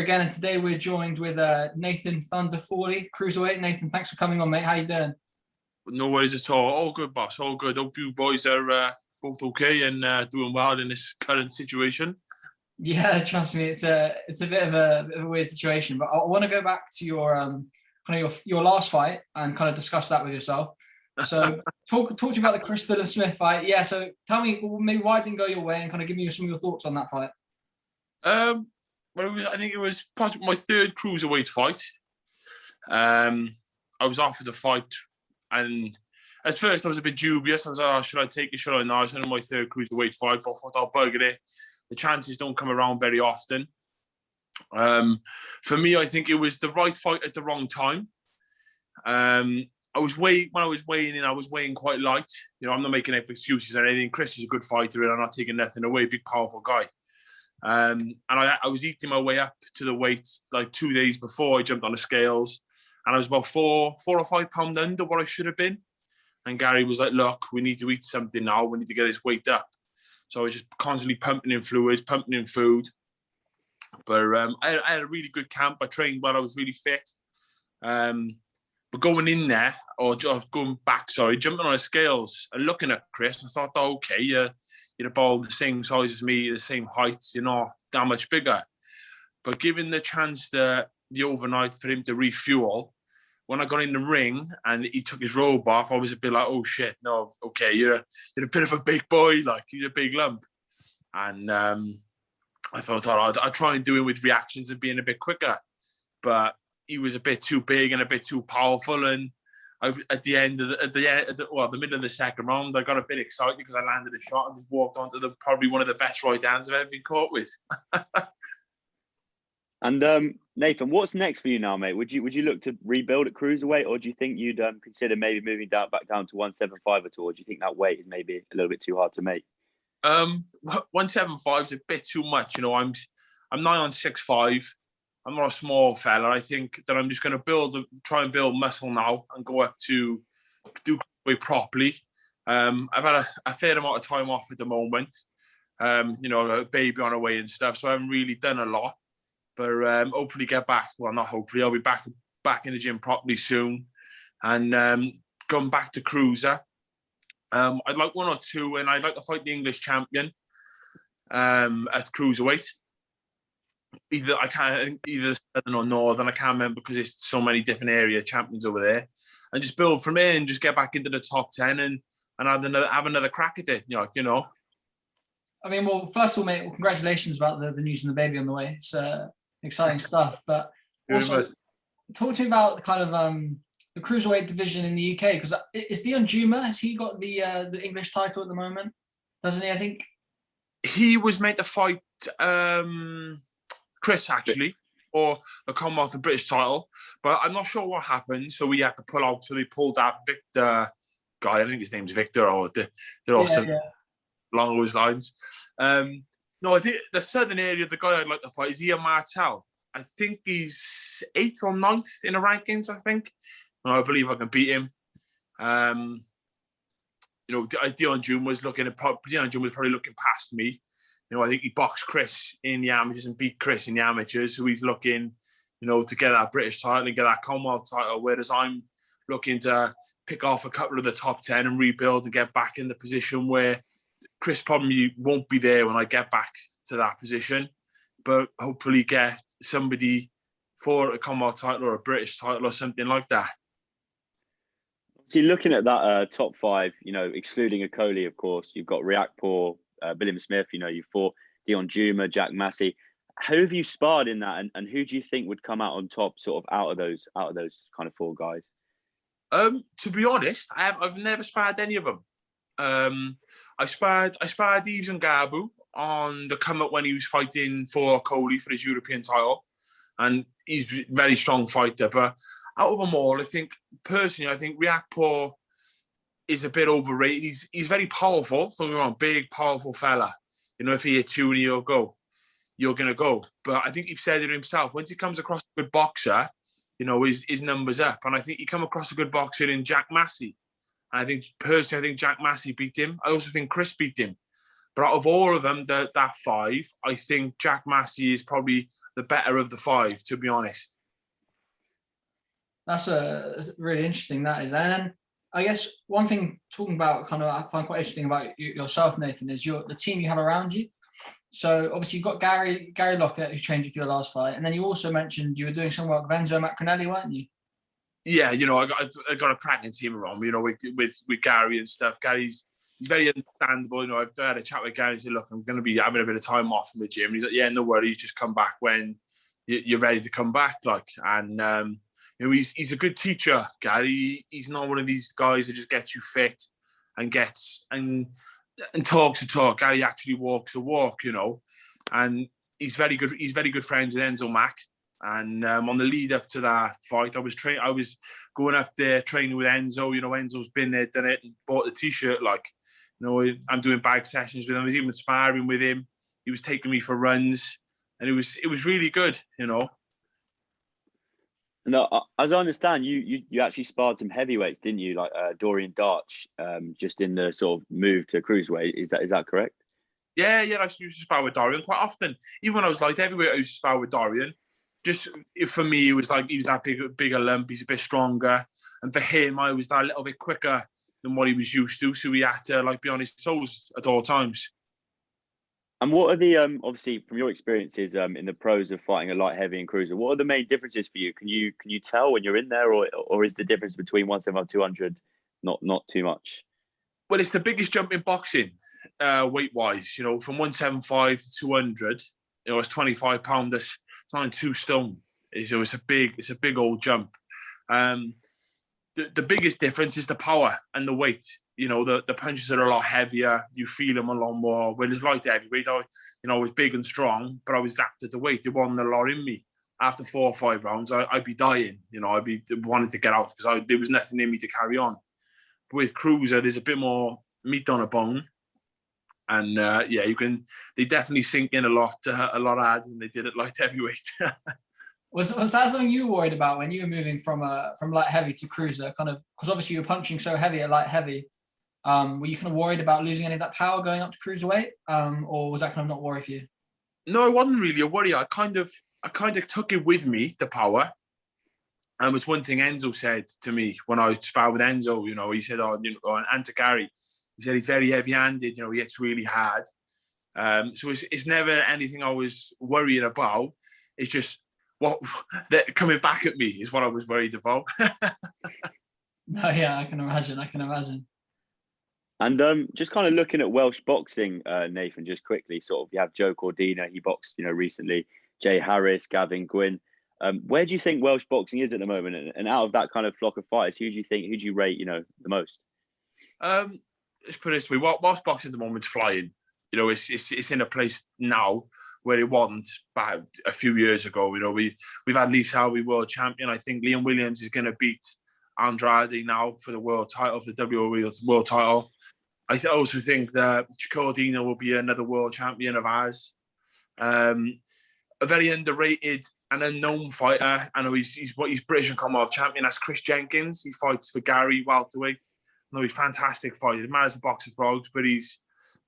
again, and today we're joined with Nathan Thunder Thorley, cruiserweight. Nathan, thanks for coming on, mate. How you doing? No worries at all. All good, boss. All good. Hope you boys are both okay and doing well in this current situation. Yeah, trust me, it's a bit of a weird situation. But I want to go back to your kind of your last fight and kind of discuss that with yourself. So talk to me about the Chris Billam Smith fight. Yeah. So tell me maybe why it didn't go your way and kind of give me some of your thoughts on that fight. Well, I think it was possibly my third cruiserweight fight. I was offered a fight, and at first I was a bit dubious. I was like, oh, should I take it? Should I not? It's only my third cruiserweight fight, but I thought I'll bugger it. The chances don't come around very often. For me, I think it was the right fight at the wrong time. When I was weighing in, I was weighing quite light. You know, I'm not making up excuses or anything. Chris is a good fighter, and I'm not taking nothing away. Big, powerful guy. And I was eating my way up to the weight like 2 days before I jumped on the scales, and I was about 4 or 5 pounds under what I should have been. And Gary was like, "Look, we need to eat something now. We need to get this weight up." So I was just constantly pumping in fluids, pumping in food. But I had a really good camp. I trained well. I was really fit. But going in there, jumping on the scales and looking at Chris, I thought, oh, okay, you're about the same size as me, the same height, you're not that much bigger. But given the chance the overnight for him to refuel, when I got in the ring and he took his robe off, I was a bit like, oh shit, no, okay, you're a bit of a big boy, like you're a big lump. And I thought, I'd try and do it with reactions and being a bit quicker. But he was a bit too big and a bit too powerful, and at the middle of the second round, I got a bit excited because I landed a shot and just walked onto probably one of the best right hands I've ever been caught with. And Nathan, what's next for you now, mate? Would you look to rebuild at cruiserweight, or do you think you'd consider maybe moving back down to 175 at all? Or do you think that weight is maybe a little bit too hard to make? 175 is a bit too much. You know, I'm nigh on 6'5". I'm not a small fella. I think that I'm just going to try and build muscle now and go up to do weight properly. I've had a fair amount of time off at the moment. You know, a baby on the way and stuff, so I haven't really done a lot. But hopefully get back. Well, not hopefully. I'll be back in the gym properly soon, and going back to cruiser. I'd like 1 or 2, and I'd like to fight the English champion at cruiserweight. Either Southern or Northern, I can't remember because there's so many different area champions over there, and just build from there and just get back into the top 10 and have another crack at it. You know. I mean, well, first of all, mate, congratulations about the news and the baby on the way. It's exciting stuff. But also, talk to me about the kind of the cruiserweight division in the UK, because is Dion Juma, has he got the English title at the moment? Doesn't he? I think he was meant to fight Chris, actually, or the Commonwealth and British title, but I'm not sure what happened, so we had to pull out. So they pulled that Victor guy, I think his name's Victor, or they're all along those lines. No, I think the southern area, the guy I'd like to fight is Ian Martel. I think he's 8th or 9th in the rankings, I think. I believe I can beat him. You know, Dion June was probably looking past me. You know, I think he boxed Chris in the amateurs and beat Chris in the amateurs. So he's looking, you know, to get that British title and get that Commonwealth title, whereas I'm looking to pick off a couple of the top 10 and rebuild and get back in the position where Chris probably won't be there when I get back to that position. But hopefully get somebody for a Commonwealth title or a British title or something like that. See, looking at that top 5, you know, excluding Okoli, of course, you've got Riakporhe, Billam Smith, you know, you fought Dion Juma, Jack Massey. Who have you sparred in that, and who do you think would come out on top, sort of out of those kind of 4 guys? To be honest, I've never sparred any of them. I sparred Yves and Gabu on the come up when he was fighting for Okoli for his European title, and he's a very strong fighter. But out of them all, I think Riakporhe is a bit overrated. He's very powerful. Don't get me wrong, big, powerful fella. You know, if he hits you and you're going to go. But I think he said it himself. Once he comes across a good boxer, you know, his number's up. And I think he come across a good boxer in Jack Massey. And I think Jack Massey beat him. I also think Chris beat him. But out of all of them, that 5, I think Jack Massey is probably the better of the five, to be honest. That's really interesting, that is. And then I guess one thing talking about kind of I find quite interesting about yourself, Nathan, is the team you have around you. So obviously you've got Gary Lockett, who trained you for your last fight, and then you also mentioned you were doing some work with Enzo Macronelli, weren't you? Yeah, you know, I got a cracking team around me, you know, with Gary and stuff. He's very understandable. You know, I've had a chat with Gary and said, look, I'm going to be having a bit of time off from the gym. And he's like, yeah, no worries, just come back when you're ready to come back. Like, and you know, he's a good teacher, Gary. He's not one of these guys that just gets you fit and talks the talk. Gary actually walks the walk, you know, and he's very good. He's very good friends with Enzo Mac. And on the lead up to that fight, I was going up there training with Enzo. You know, Enzo's been there, done it, and bought the t-shirt. Like, you know, I'm doing bag sessions with him. I was even sparring with him. He was taking me for runs, and it was really good, you know. No, as I understand, you actually sparred some heavyweights, didn't you? Like Dorian Darch, just in the sort of move to cruiserweight. Is that correct? Yeah. I used to spar with Dorian quite often. Even when I was light heavyweight, I used to spar with Dorian. Just for me, it was like he was that bigger lump. He's a bit stronger, and for him, I was that little bit quicker than what he was used to. So he had to like be on his toes at all times. And what are the obviously from your experiences in the pros of fighting a light heavy and cruiser? What are the main differences for you? Can you tell when you're in there, or is the difference between 175 200 not too much? Well, it's the biggest jump in boxing, weight wise. You know, from 175 to 200. You know, it's 25 pounders. It's not 2 stone. It's a big old jump. The biggest difference is the power and the weight. You know, the punches are a lot heavier. You feel them a lot more. Whereas light heavyweight, I was big and strong, but I was zapped at the weight. There wasn't a lot in me. After 4 or 5 rounds, I'd be dying. You know, I'd be wanting to get out because there was nothing in me to carry on. But with cruiser, there's a bit more meat on a bone. And they definitely sink in a lot harder than they did at light heavyweight. Was that something you were worried about when you were moving from light heavy to cruiser? Kind of because obviously you were punching so heavy at light heavy. Were you kind of worried about losing any of that power going up to cruiserweight, or was that kind of not worry for you? No, it wasn't really a worry. I kind of took it with me, the power. And it's one thing Enzo said to me when I sparred with Enzo. You know, he said, and to Gary. He said he's very heavy-handed. You know, he hits really hard. So it's never anything I was worrying about. It's just coming back at me is what I was worried about. No, yeah, I can imagine. And just kind of looking at Welsh boxing, Nathan, just quickly, sort of you have Joe Cordina, he boxed, you know, recently, Jay Harris, Gavin Gwynn. Where do you think Welsh boxing is at the moment? And out of that kind of flock of fighters, who do you rate, you know, the most? Let's put it this way: Welsh boxing at the moment is flying. You know, it's in a place now where it wasn't back a few years ago. You know, we've had Lee Selby world champion. I think Liam Williams is going to beat Andrade now for the world title, for the WBO world title. I also think that Cordina will be another world champion of ours. A very underrated and unknown fighter. I know he's British and Commonwealth champion. That's Chris Jenkins. He fights for Gary welterweight. No, he's a fantastic fighter. He matters a box of frogs, but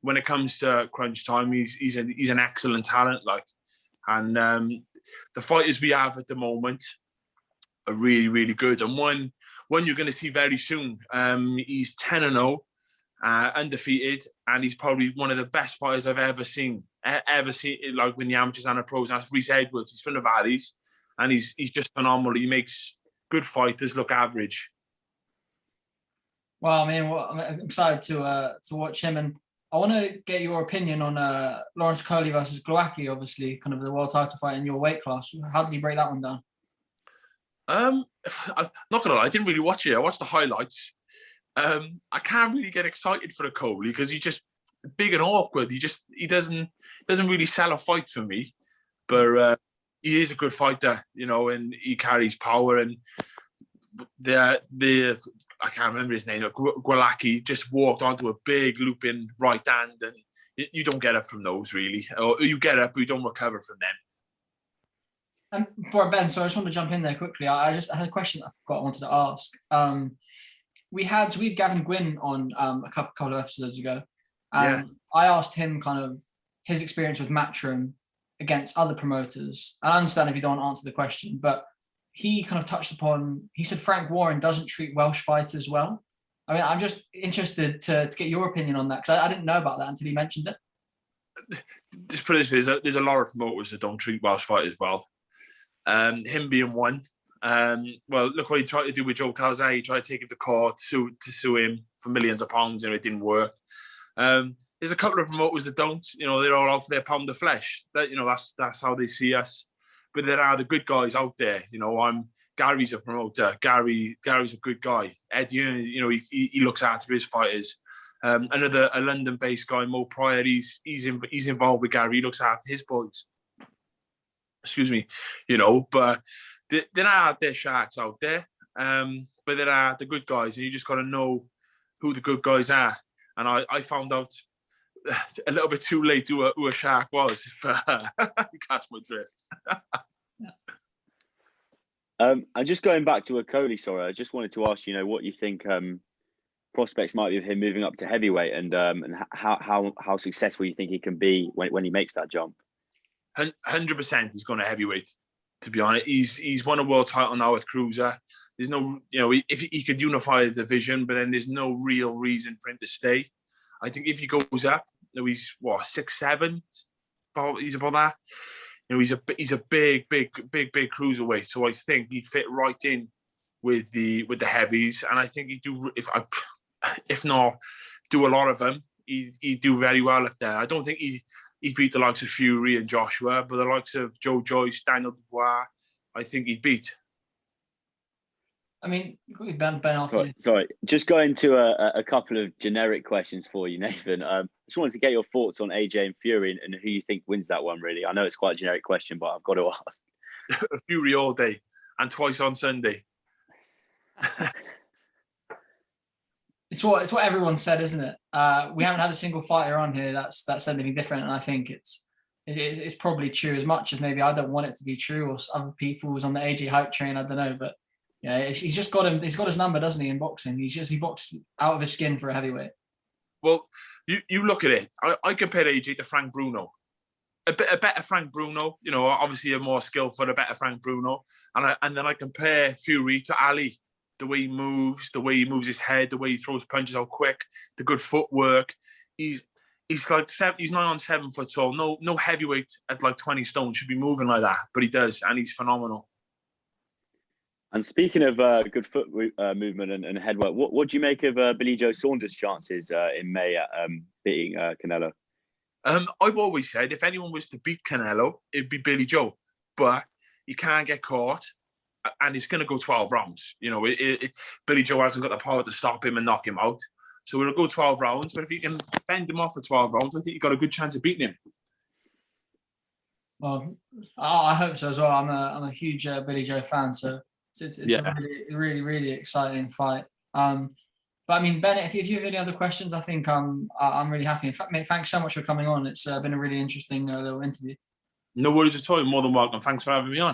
when it comes to crunch time, he's an excellent talent. Like, and the fighters we have at the moment are really, really good. And one you're going to see very soon. He's 10-0, undefeated, and he's probably one of the best fighters I've ever seen. Like when the amateurs and the pros. That's Rhys Edwards. He's from the Valleys, and he's just phenomenal. He makes good fighters look average. Well, I mean, I'm excited to watch him, and I want to get your opinion on Lawrence Coley versus Glowacki, obviously, kind of the world title fight in your weight class. How did he break that one down? I'm not gonna lie, I didn't really watch it. I watched the highlights. I can't really get excited for a Coley because he's just big and awkward. He doesn't really sell a fight for me, but he is a good fighter, you know, and he carries power. And the I can't remember his name. Glowacki just walked onto a big looping right hand, and you don't get up from those really, or you get up, but you don't recover from them. For Ben, so I just want to jump in there quickly. I had a question I forgot I wanted to ask. We had Gavin Gwynn on a couple of episodes ago. I asked him kind of his experience with Matchroom against other promoters. I understand if you don't answer the question, but he kind of touched upon, he said Frank Warren doesn't treat Welsh fighters well. I mean, I'm just interested to get your opinion on that, because I didn't know about that until he mentioned it. Just put it this way, there's a lot of promoters that don't treat Welsh fighters well. Him being one. Well, look what he tried to do with Joe Calzaghe. He tried to take him to court to sue him for millions of pounds, and it didn't work. There's a couple of promoters that don't. They're all out for their pound of flesh. That's how they see us. But there are the good guys out there. Gary's a promoter. Gary's a good guy. Eddie, he looks after his fighters. A London-based guy, Mo Pryor, he's involved with Gary. He looks after his boys. Excuse me, but there are sharks out there, but there are the good guys, and you just got to know who the good guys are. And I found out a little bit too late who a shark was. If you catch my drift. And just going back to Okoli, sorry, I just wanted to ask, what you think prospects might be of him moving up to heavyweight, and how successful you think he can be when he makes that jump. 100% he's going to heavyweight. To be honest, he's won a world title now at cruiser. There's no, if he could unify the division, but then there's no real reason for him to stay. I think if he goes up, he's 6'7", he's about that. He's a big cruiserweight. So I think he'd fit right in with the heavies, and I think he'd do, if not do a lot of them, he'd do very well up there. I don't think he'd beat the likes of Fury and Joshua, but the likes of Joe Joyce, Daniel Dubois, I think he'd beat. I mean, Ben after. Sorry, just going to a couple of generic questions for you, Nathan. Just wanted to get your thoughts on AJ and Fury and who you think wins that one, really. I know it's quite a generic question, but I've got to ask. Fury all day and twice on Sunday. It's what everyone said, isn't it? We haven't had a single fighter on here that's said anything different, and I think it's probably true. As much as maybe I don't want it to be true, or other people who's on the AJ hype train, I don't know, but yeah, he's just got him. He's got his number, doesn't he? In boxing, he boxed out of his skin for a heavyweight. Well, you look at it. I compare AJ to Frank Bruno, a better Frank Bruno. Obviously a more skillful, a better Frank Bruno, and then I compare Fury to Ali. The way he moves his head, the way he throws punches out quick, the good footwork. He's like he's nigh on 7 foot tall. No heavyweight at like 20 stone should be moving like that, but he does, and he's phenomenal. And speaking of good foot movement and head work, what do you make of Billy Joe Saunders' chances in May at beating Canelo? I've always said if anyone was to beat Canelo, it'd be Billy Joe, but he can't get caught. And it's going to go 12 rounds. Billy Joe hasn't got the power to stop him and knock him out. So it'll go 12 rounds. But if he can fend him off for 12 rounds, I think you've got a good chance of beating him. Well, I hope so as well. I'm a huge Billy Joe fan, so it's a really exciting fight. But I mean, Bennett, if you have any other questions, I think I'm really happy. In fact, mate, thanks so much for coming on. It's been a really interesting little interview. No worries at all. You're more than welcome. Thanks for having me on.